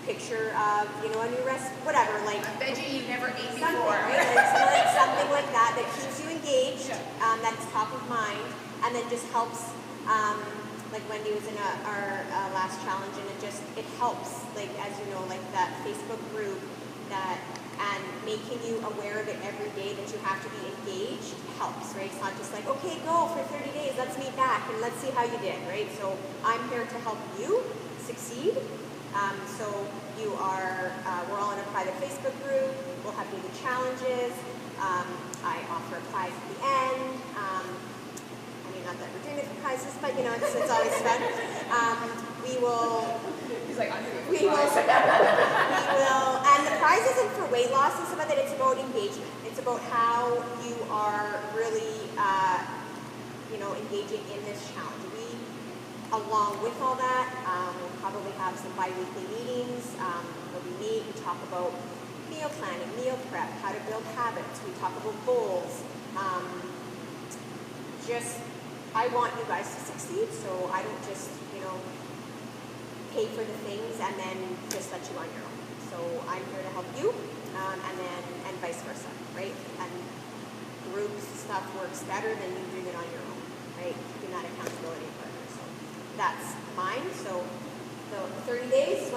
picture of, a new recipe, whatever, like A veggie you never ate something, before. right? Like something like that keeps you engaged, that's top of mind, and then just helps, like Wendy was in our last challenge, and it helps, like, as you know, like that Facebook group and making you aware of it every day that you have to be engaged helps, right? It's not just like, okay, go for 30 days, let's meet back and let's see how you did, right? So I'm here to help you succeed. So you are, we're all in a private Facebook group. We'll have daily challenges. I offer a prize at the end. Not that we're doing it for prizes, but it's always fun. We will. He's like, we will, and the prize isn't for weight loss and stuff like that. It's about engagement. It's about how you are really, engaging in this challenge. We, along with all that, we'll probably have some bi-weekly meetings where we meet. We talk about meal planning, meal prep, how to build habits. We talk about goals. I want you guys to succeed, so I don't just, pay for the things and then just let you on your own. So I'm here to help you, and vice versa, right? And group stuff works better than you doing it on your own, right? Keeping that accountability partner. So that's mine. So the 30 days is $169.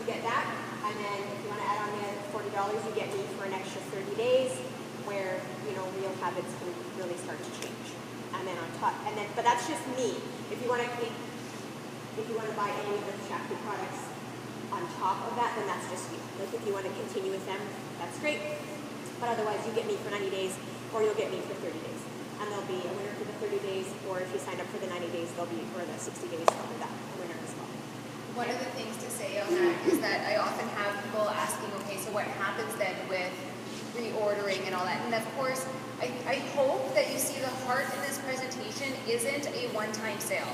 You get that, and then if you want to add on the $40, you get me for an extra 30 days, where real habits can really start to change. And then on top, but that's just me. If you want to buy any of the Shakti products on top of that, then that's just you. Like if you want to continue with them, that's great. But otherwise, you get me for 90 days, or you'll get me for 30 days. And there'll be a winner for the 30 days, or if you sign up for the 90 days, there'll be, or the 60 days, there'll be that winner as well. One of the things to say on that is that I often have people asking, okay, so what happens then with reordering and all that? And of course, I hope that you see the heart in this presentation isn't a one-time sale.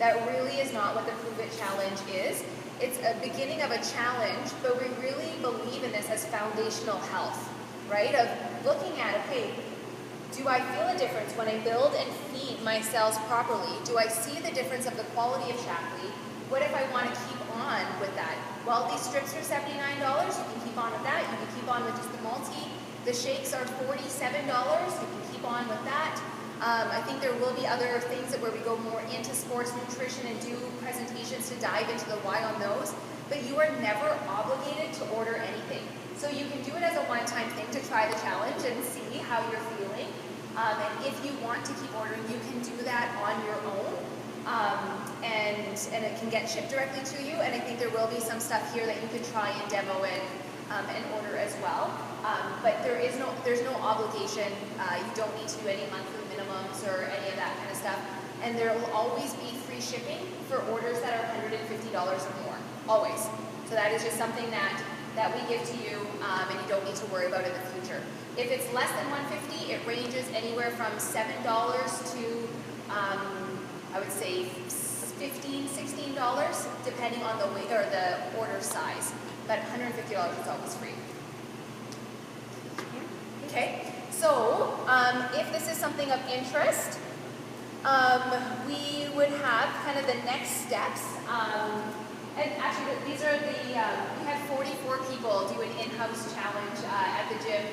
That really is not what the Prove It Challenge is. It's a beginning of a challenge, but we really believe in this as foundational health, right? Of looking at, okay, do I feel a difference when I build and feed my cells properly? Do I see the difference of the quality of Shakti? What if I want to keep on with that? Well, these strips are $79. You can keep on with that. You can keep on with just the multi. The shakes are $47. You can keep on with that. I think there will be other things where we go more into sports nutrition and do presentations to dive into the why on those. But you are never obligated to order anything. So you can do it as a one-time thing to try the challenge and see how you're feeling. And if you want to keep ordering, you can do that on your own. And it can get shipped directly to you. And I think there will be some stuff here that you can try and demo and order as well. But there's no obligation. You don't need to do any monthly minimums or any of that kind of stuff. And there will always be free shipping for orders that are $150 or more, always. So that is just something that we give to you, and you don't need to worry about in the future. If it's less than $150, it ranges anywhere from $7 to, I would say, $15 $15, $16, depending on the weight or the order size. But $150 is always free. Okay, so if this is something of interest, we would have kind of the next steps. And actually, these are the, we had 44 people do an in-house challenge at the gym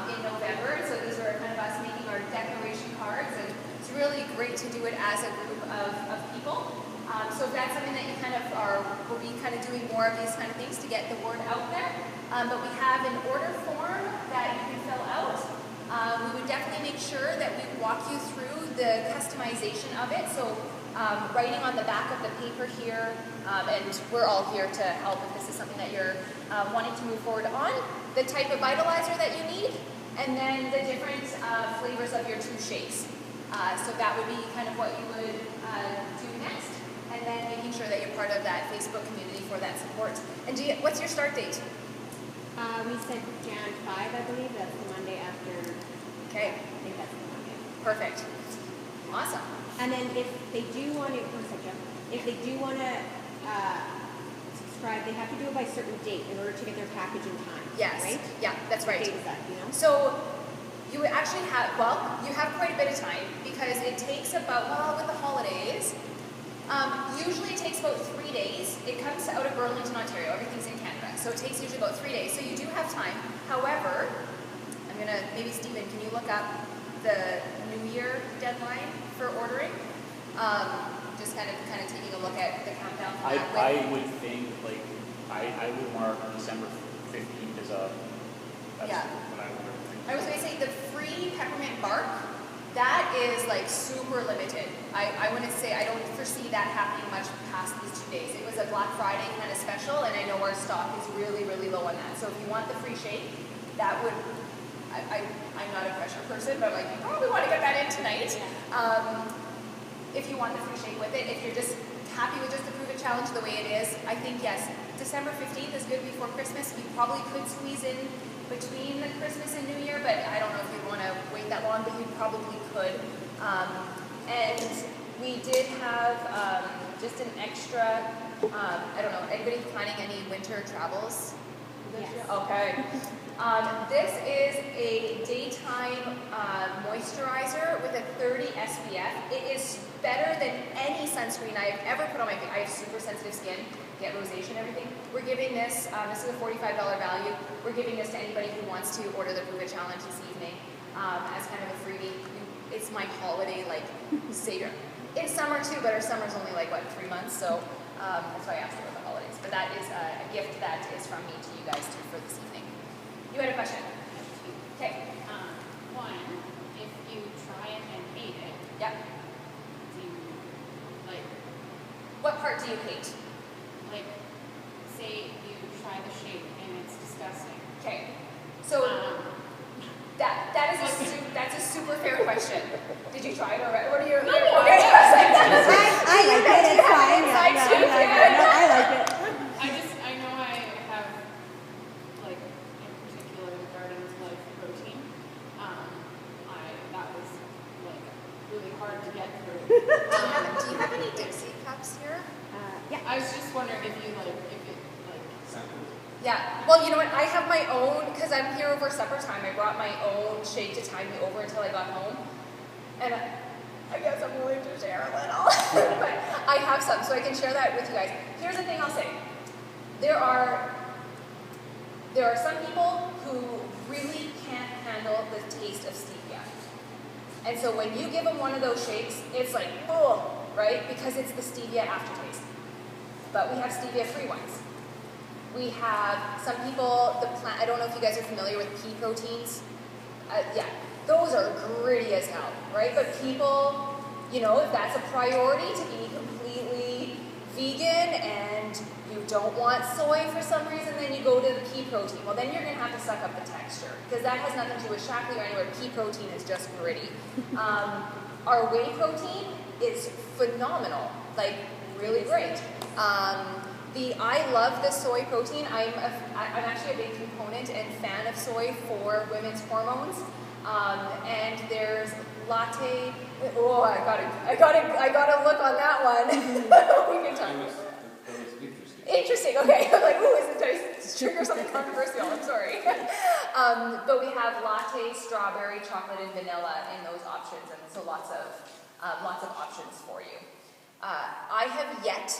in November. So these are kind of us making our declaration cards, and it's really great to do it as a group of people. So if that's something that you kind of we'll be kind of doing more of these kind of things to get the word out there. But we have an order form that you can fill out. We would definitely make sure that we walk you through the customization of it. So writing on the back of the paper here, and we're all here to help if this is something that you're wanting to move forward on, the type of vitalizer that you need, and then the different flavors of your 2 shakes. So that would be kind of what you would do next, and then making sure that you're part of that Facebook community for that support. And what's your start date? We said Jan 5, I believe. That's the Monday after. Okay. I think that's the Monday. Perfect. Awesome. And then if they do want to, if they do want to subscribe, they have to do it by a certain date in order to get their package in time. Yes. Right? Yeah, that's right. What date is that, you know? So you actually have, well, you have quite a bit of time because it takes about, well, with the holidays, usually it takes about 3 days. It comes out of Burlington, Ontario. Everything's in Canada. So it takes usually about 3 days. So you do have time. However, I'm going to, maybe Stephen, can you look up the New Year deadline for ordering? Just kind of taking a look at the countdown. I would think, like, I would mark December 15th as that's Yeah. what I would think. I was going to say the free peppermint bark, that is like super limited. I wouldn't say, I don't foresee that happening much past these 2 days. It was a Black Friday kind of special, and I know our stock is really, really low on that. So if you want the free shake, that would, I'm not a pressure person, but I'm like, you probably want to get that in tonight. If you want the free shake with it, if you're just happy with just the Prove It Challenge the way it is, I think yes, December 15th is good before Christmas. We probably could squeeze in between the Christmas and New Year, but I don't know if you'd want to wait that long, but you probably could. And we did have just an extra, I don't know, anybody planning any winter travels? Yes. Okay. This is a daytime moisturizer with a 30 SPF. It is better than any sunscreen I've ever put on my face. I have super sensitive skin, get rosacea and everything. We're giving this, this is a $45 value. We're giving this to anybody who wants to order the Prove It Challenge this evening as kind of a freebie. It's my holiday, like, savior. It's summer too, but our summer's only like, what, 3 months? So that's why I asked about the holidays. But that is a gift that is from me to you guys too for this evening. You had a question? Okay. One, if you try it and hate it, Yep. do you, like, What part do you hate? say you try the shake and it's disgusting. Okay. So that's a super fair question. Did you try it already? What are your? No, okay. I like it. It's fine. I like it. I know I have, like, in particular, the Garden's Life protein. That was, like, really hard to get through. Do you have any Dixie cups here? Yeah. I was just wondering if you, like, Yeah. Well, you know what? I have my own, because I'm here over supper time. I brought my own shake to tide me over until I got home. And I guess I'm willing to share a little. But I have some, so I can share that with you guys. Here's the thing I'll say. There are some people who really can't handle the taste of stevia. And so when you give them one of those shakes, it's like, oh, right? Because it's the stevia aftertaste. But we have stevia-free ones. We have some people, I don't know if you guys are familiar with pea proteins. Yeah, those are gritty as hell, right? But people, you know, if that's a priority to be completely vegan and you don't want soy for some reason, then you go to the pea protein. Well, then you're going to have to suck up the texture because that has nothing to do with Shaklee or anywhere. Pea protein is just gritty. Our whey protein is phenomenal, like really great. I love the soy protein. I'm actually a big component and fan of soy for women's hormones. And there's latte. Oh, I got a look on that one. We can talk. That was interesting. Interesting. Okay. I'm like, ooh, did I trigger something controversial? I'm sorry. But we have latte, strawberry, chocolate, and vanilla in those options, and so lots of options for you. I have yet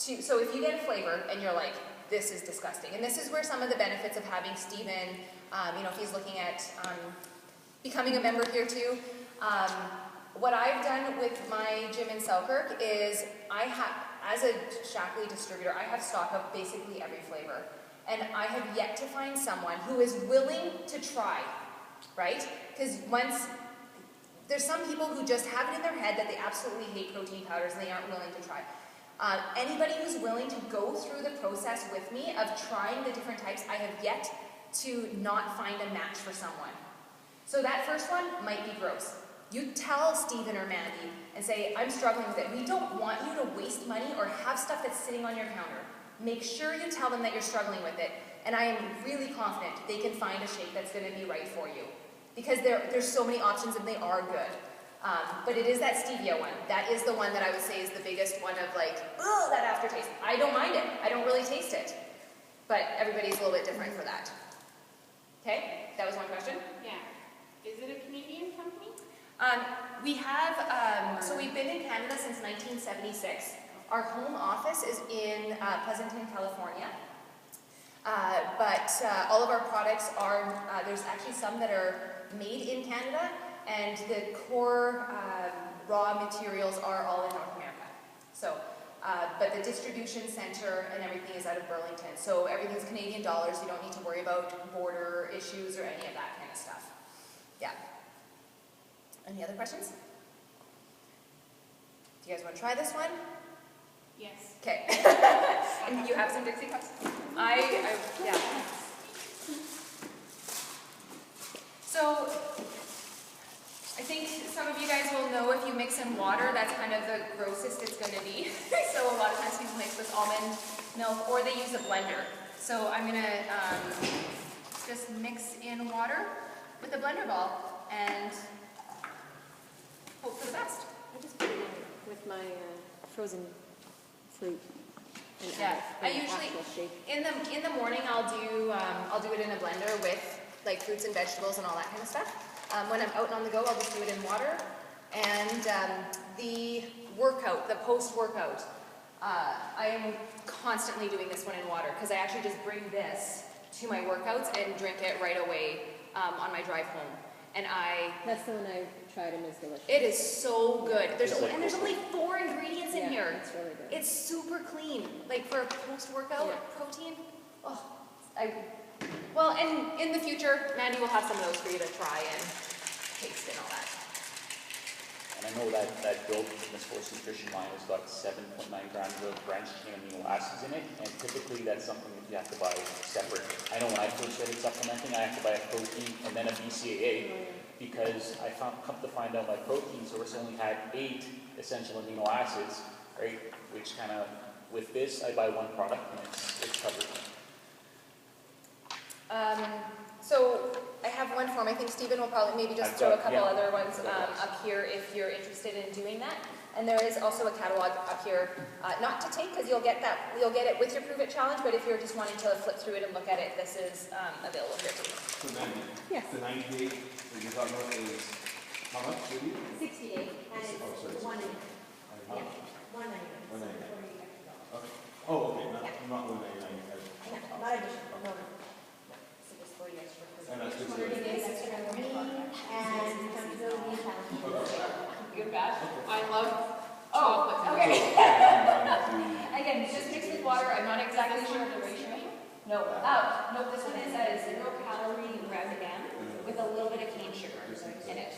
to. So if you get a flavor and you're like, this is disgusting, and this is where some of the benefits of having Stephen, if he's looking at becoming a member here too. What I've done with my gym in Selkirk is I have, as a Shaklee distributor, I have stock of basically every flavor. And I have yet to find someone who is willing to try, right? Because there's some people who just have it in their head that they absolutely hate protein powders and they aren't willing to try. Anybody who's willing to go through the process with me of trying the different types, I have yet to not find a match for someone. So that first one might be gross. You tell Stephen or Mandy and say, I'm struggling with it. We don't want you to waste money or have stuff that's sitting on your counter. Make sure you tell them that you're struggling with it. And I am really confident they can find a shake that's going to be right for you. Because there's so many options and they are good. But it is that stevia one. That is the one that I would say is the biggest one of like, oh, that aftertaste. I don't mind it. I don't really taste it. But everybody's a little bit different for that. Okay? That was one question. Yeah. Is it a Canadian company? We have, so we've been in Canada since 1976. Our home office is in Pleasanton, California. But all of our products are, there's actually some that are made in Canada, and the core raw materials are all in North America. So, but the distribution center and everything is out of Burlington. So everything's Canadian dollars. You don't need to worry about border issues or any of that kind of stuff. Yeah. Any other questions? Do you guys want to try this one? Yes. Okay. And you have some Dixie cups? Yeah. So, I think some of you guys will know if you mix in water, that's kind of the grossest it's going to be. So a lot of times people mix with almond milk, or they use a blender. So I'm going to just mix in water with a blender ball and hope for the best. I just put it in with my frozen fruit. And Yeah, add I it in an usually actual shake. in the morning I'll do it in a blender with like fruits and vegetables and all that kind of stuff. When I'm out on the go, I'll just do it in water. And the workout, the post-workout, I am constantly doing this one in water because I actually just bring this to my workouts and drink it right away on my drive home. And That's the one I tried and it's delicious. it is so good. There's It's like there's only 4 ingredients in here. It's really good. It's super clean, like for a post-workout Yeah. protein. Oh, well, and in the future, Mandy will have some of those for you to try and taste and all that. And I know that build from the Sports Nutrition line has got 7.9 grams of branched chain amino acids in it, and typically that's something that you have to buy separate. I know when I first started supplementing, I have to buy a protein and then a BCAA, because come to find out my protein source only had 8 essential amino acids, right? Which kind of, with this, I buy one product and it's covered. So I have one form. I think Stephen will probably maybe just I've throw a got- couple yeah. other ones up here if you're interested in doing that. And there is also a catalog up here, not to take because you'll get it with your Prove It challenge. But if you're just wanting to flip through it and look at it, this is available here for you. So then, Yes. the 90 day that you're talking about is how much? 80? 68, and it's Oh, sorry. 1 How much? 199. 199. Okay. Oh, okay, not 199. Not additional, no. So just 40 extra. And that's just 40 days extra for me, and comfortability challenge. Good, bad. I love Chocolate. Oh, okay. Okay. Again, just mixed with water. I'm not exactly sure of the ratio. No, nope. This one is a 0-calorie razzagam with a little bit of cane sugar in it.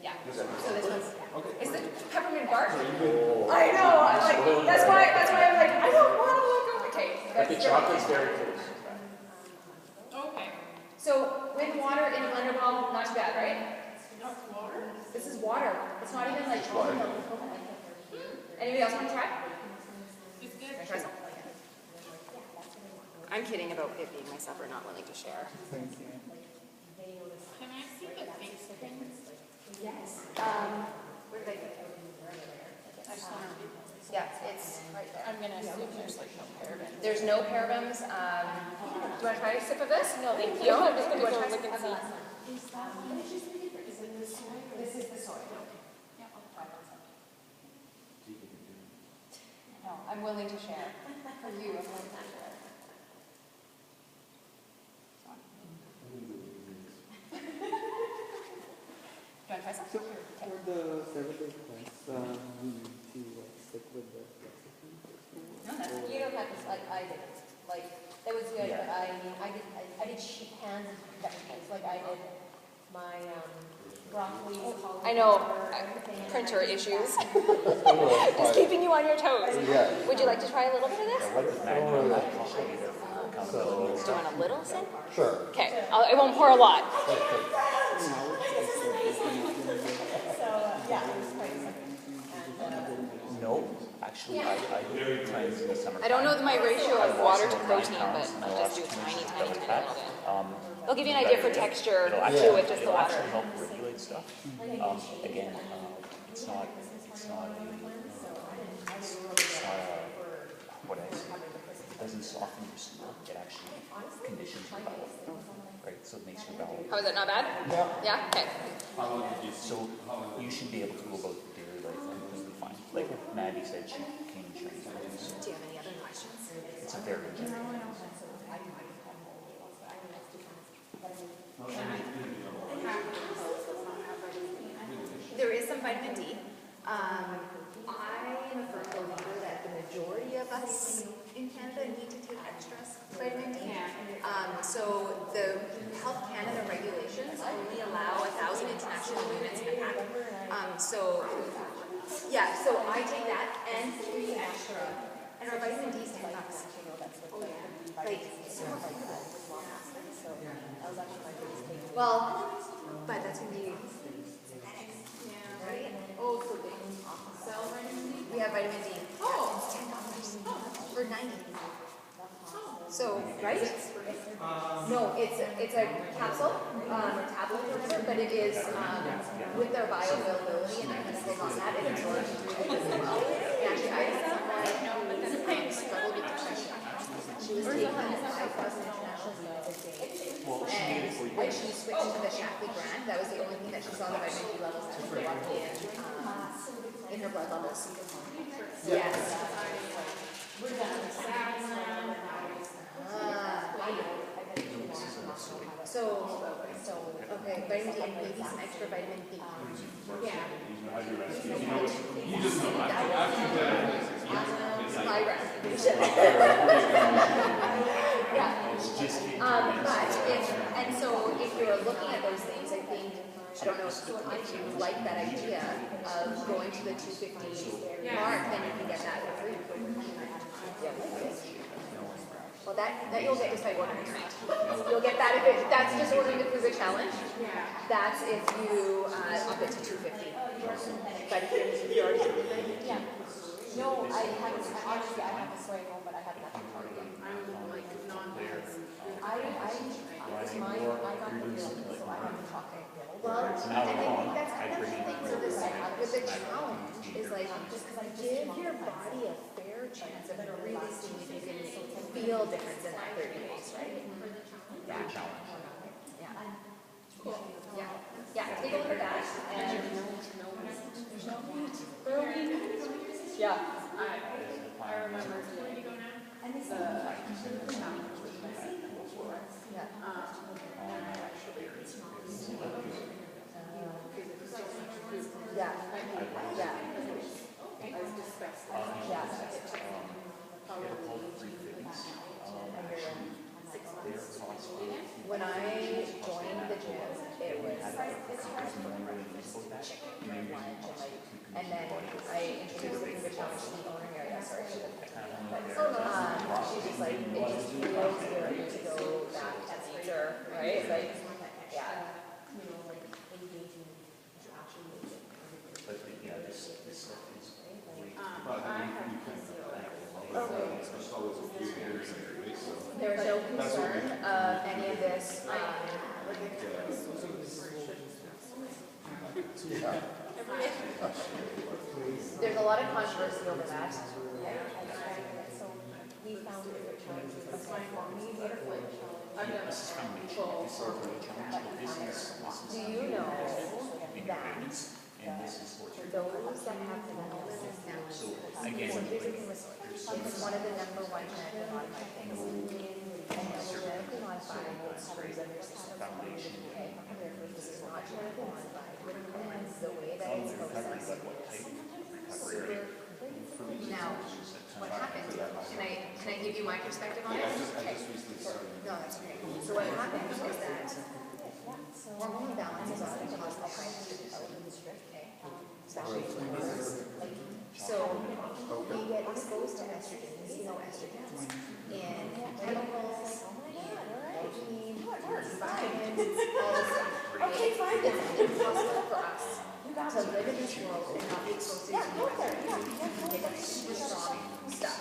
Yeah. So this one's. Okay. Is it peppermint bark? Oh, I know. I'm like, that's why I'm like, I don't want to look over. Okay. but the that's chocolate's very close. Okay. So with water in a blender ball, not too bad, right? That's water? This is water. It's not even like almond milk or coconut. Anybody else want to try? It's good. Can I try some? I'm kidding about it being my supper, not willing to share. Can I see the face thing? Yes. Where did I get it? I just want to, Yeah, it's right there. I'm gonna assume there's like no parabens. There's no parabens. Do you want to try a sip of this? No, thank you. I'm just gonna go try look and see. This is the soy. No, I'm willing to share. For you, I'm willing to share. Do you want to try some? So for the 7-day class, we need to stick with the recipe? No, that's, you don't have to, like, I did. Like, that was good, but I did sheet pans and vegetables. Like, I did my, broccoli, I know, everything. printer issues. Oh, Just keeping you on your toes. Yeah. Would you like to try a little bit of this? So, Do you want a little sip? sure. Okay, I won't pour a lot. No, actually, I do times in the summer. I don't know my ratio of water to protein, but I'll just do tiny little bit. They'll give you an idea for texture too with just the It'll water. actually help regulate stuff. Again, it's not what I say. It doesn't soften your stool. It actually conditions your bowel, right? So it makes your bowel. How is that, not bad? Yeah? Okay. So you should be able to go about your daily life completely fine. Like Maddie said, she came trained. Do you have any other questions? It's a very general. There is some vitamin D. I am a firm believer that the majority of us in Canada need to take extra vitamin D. So the Health Canada regulations only allow 1,000 international units in a pack. So I take that and 3 extra. And our vitamin D is $10. Like, well, but that's going to be right? Oh, so big. We have vitamin D. Oh, it's $10 for 90. So, right? No, it's a capsule, or tablet or whatever, but it is with their bioavailability and everything on that, it absorbs really well. And actually, I had someone who struggled with depression. She was taking 5,000 international units a day, and she switched to the Shaklee brand. That was the only thing that she saw the vitamin D levels actually go up in her blood levels. Yes. Okay, vitamin D and maybe some extra vitamin B. If you're looking at those things, I think, I don't know, if you like that idea of going to the 250 mark, then you can get that for free. Well, that you'll get just by ordering it. You'll get that if that's just ordering it through the challenge. That's if you up it to 250. But if you're already no, I haven't. Honestly, I have a soy home, but I have nothing for it yet. I'm like I got the bill, so I have the chocolate. Well, and I think that's the thing for this with the challenge is like just give your body a fair chance of really seeing if you can feel difference in that 30 days, right? Yeah. Yeah. Cool. Yeah. Yeah. Take a look at that. And there's no meat. Yeah. I remember doing Yeah. Yeah. When I joined the gym, it was chicken lunch, and then I introduced it to the challenge to the owner area. Sorry, she's just like, it just feels good to go back after, right? Like, yeah. There's no concern of any of this. There's a lot of controversy over that. So we found different challenges. That's why we made a flip challenge. I've done This is foundation, this is our challenge, this is Do you know that and this is sports. those that have mental systems, So so again, here's the thing with soy. It's one of the number one genetically modified things. And it's genetically modified covers under system. Okay? This is not genetically modified. And the way that it's processed is super. Now, what happened, can I give you my perspective on it? Okay. No, that's great. So what happened is that hormone imbalances often cause the high development, okay? Especially in women. So we get exposed to estrogens, xenoestrogens, in chemicals, protein, vitamins, all this stuff. Okay, fine. It's impossible for us to live in this world and not be exposed to these xenoestrogens. They got super strong stuff.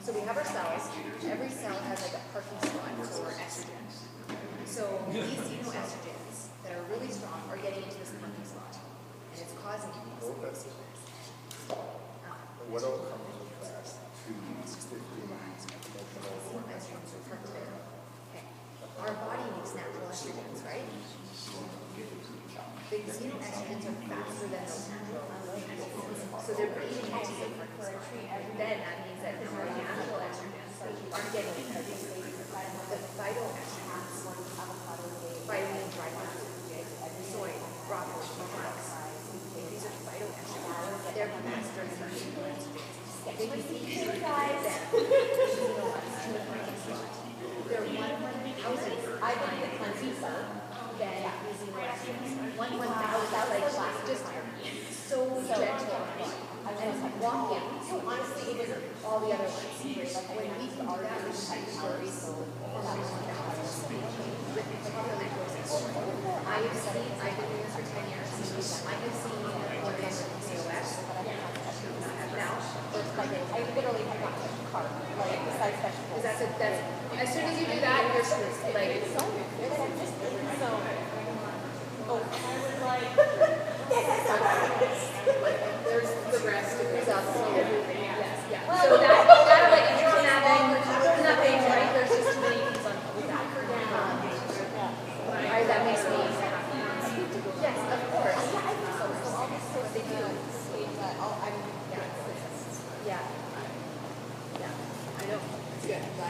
So we have our cells. Every cell has like a parking spot for estrogen. So these xenoestrogens that are really strong are getting into this parking slot, and it's causing PCOS. What else comes with that? Okay. Our body makes natural estrogens, right? The xenoestrogens are faster than those natural estrogens. So they're breathing into you. Then that means that our natural estrogens aren't getting it. The phytoestrogens, vitamin, dry nuts, soy, broccoli, rice. These are phytoestrogens. They're faster than our xenoestrogens. They can see you guys. They're 1,000. I believe the cleansing cell than xenoestrogens. 1,000, like just so gentle and walking. So honestly, it was all the other ones. When we do that, we just have stories. I've been doing this for 10 years. I have seen women with PCOS. Now, I literally have not touched a car, like besides vegetables. that's as soon as you do that, you're screwed. Like, So, I was like,